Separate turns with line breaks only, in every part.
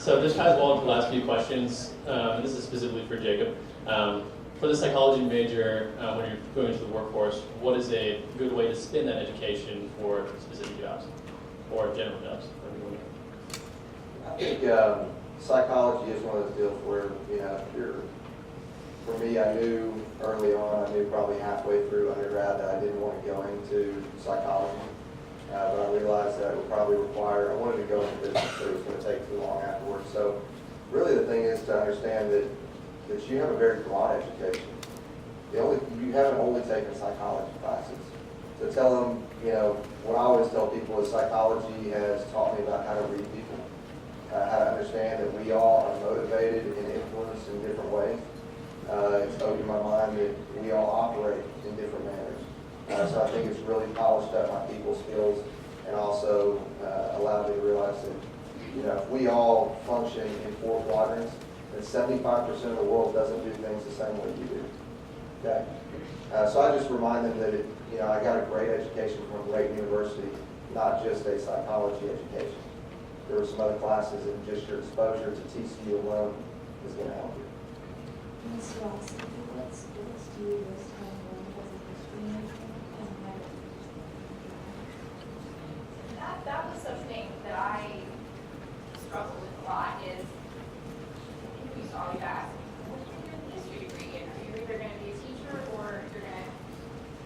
So this ties well into the last few questions, and this is specifically for Jacob. For the psychology major, when you're going into the workforce, what is a good way to spin that education for specific jobs or general jobs?
I think psychology is one of those deals where, for me, I knew early on, I knew probably halfway through undergrad that I didn't want to go into psychology. But I realized that it would probably require, I wanted to go into business, but it was going to take too long afterwards. So really the thing is to understand that you have a very broad education. You haven't only taken psychology classes. So tell them, what I always tell people is psychology has taught me about how to read people, how to understand that we all are motivated and influenced in different ways. It's opened my mind that we all operate in different manners. So I think it's really polished up my people skills and also allowed me to realize that, if we all function in 4 quadrants, then 75% of the world doesn't do things the same way you do. Okay? So I just remind them that, I got a great education from a great university, not just a psychology education. There were some other classes, and just your exposure to TCU alone is going to help you.
Ms. Ross, what skills do you most have learned as a history major and why?
That was something that I struggled with a lot is, we used to always ask, what do you do in a history degree? And are you either going to be a teacher or you're going to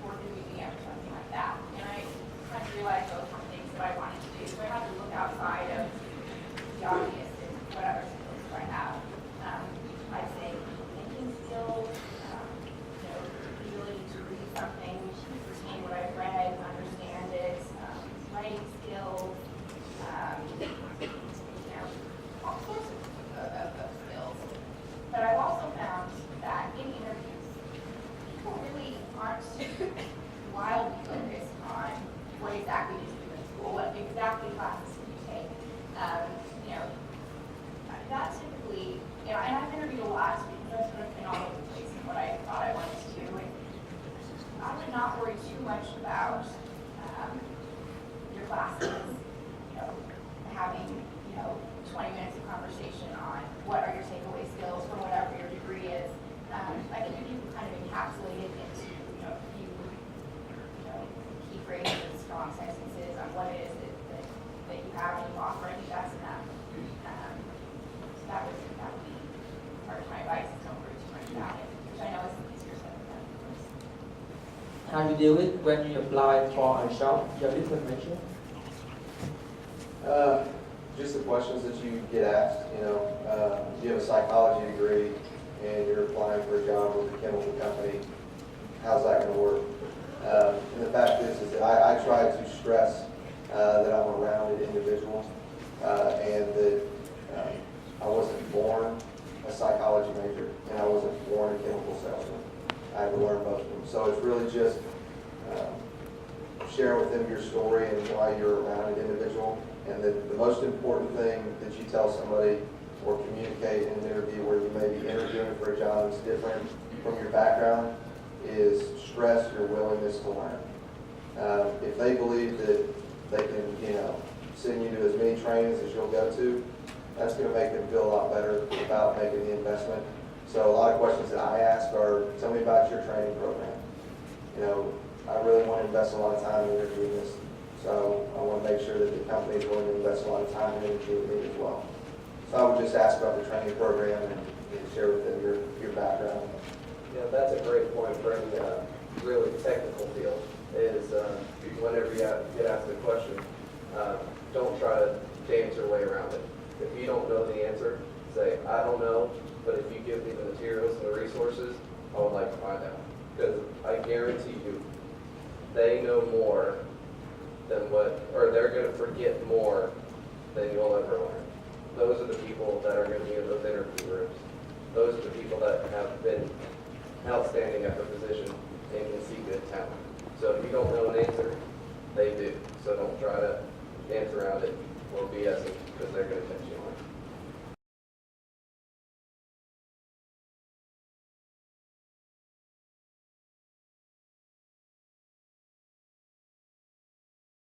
work in a museum or something like that? And I kind of realized those were things that I wanted to do. So I had to look outside of the obvious and what other skills do I have. I'd say thinking skills, the ability to read something, retain what I've read, understand it, writing skills, all sorts of skills. But I've also found that in interviews, people really aren't wildly focused on what exactly you do in school, what exactly classes you take. That typically, and I've interviewed a lot because I've sort of been all over the place in what I thought I wanted to do. And I would not worry too much about your classes, having 20 minutes of conversation on what are your takeaway skills for whatever your degree is. I think if you can kind of encapsulate it into a few key phrases, strong sentences on what it is that you have and you offer, I think that's enough. So that would be part of my advice, is don't worry too much about it, which I know is easier said than done, of course.
How you do it when you apply for a job, your different major?
Just the questions that you get asked. If you have a psychology degree and you're applying for a job with a chemical company, how's that going to work? And the fact is that I try to stress that I'm a rounded individual and that I wasn't born a psychology major and I wasn't born a chemical salesman. I had to learn both of them. So it's really just sharing with them your story and why you're a rounded individual. And the most important thing that you tell somebody or communicate in an interview where you may be interviewing for a job that's different from your background is stress your willingness to learn. If they believe that they can, send you to as many trainings as you'll go to, that's going to make them feel a lot better about making the investment. So a lot of questions that I ask are, tell me about your training program. I really want to invest a lot of time in interviewing this. So I want to make sure that the company is willing to invest a lot of time in interviewing me as well. So I would just ask about the training program and share with them your background.
That's a great point for any really technical field is whenever you get asked a question, don't try to dance your way around it. If you don't know the answer, say, I don't know, but if you give me the materials and the resources, I would like to find out. Because I guarantee you, they know more than they're going to forget more than you'll ever learn. Those are the people that are going to be in those interview rooms. Those are the people that have been outstanding at the position and can see good talent. So if you don't know an answer, they do. So don't try to dance around it or BS it because they're going to catch you.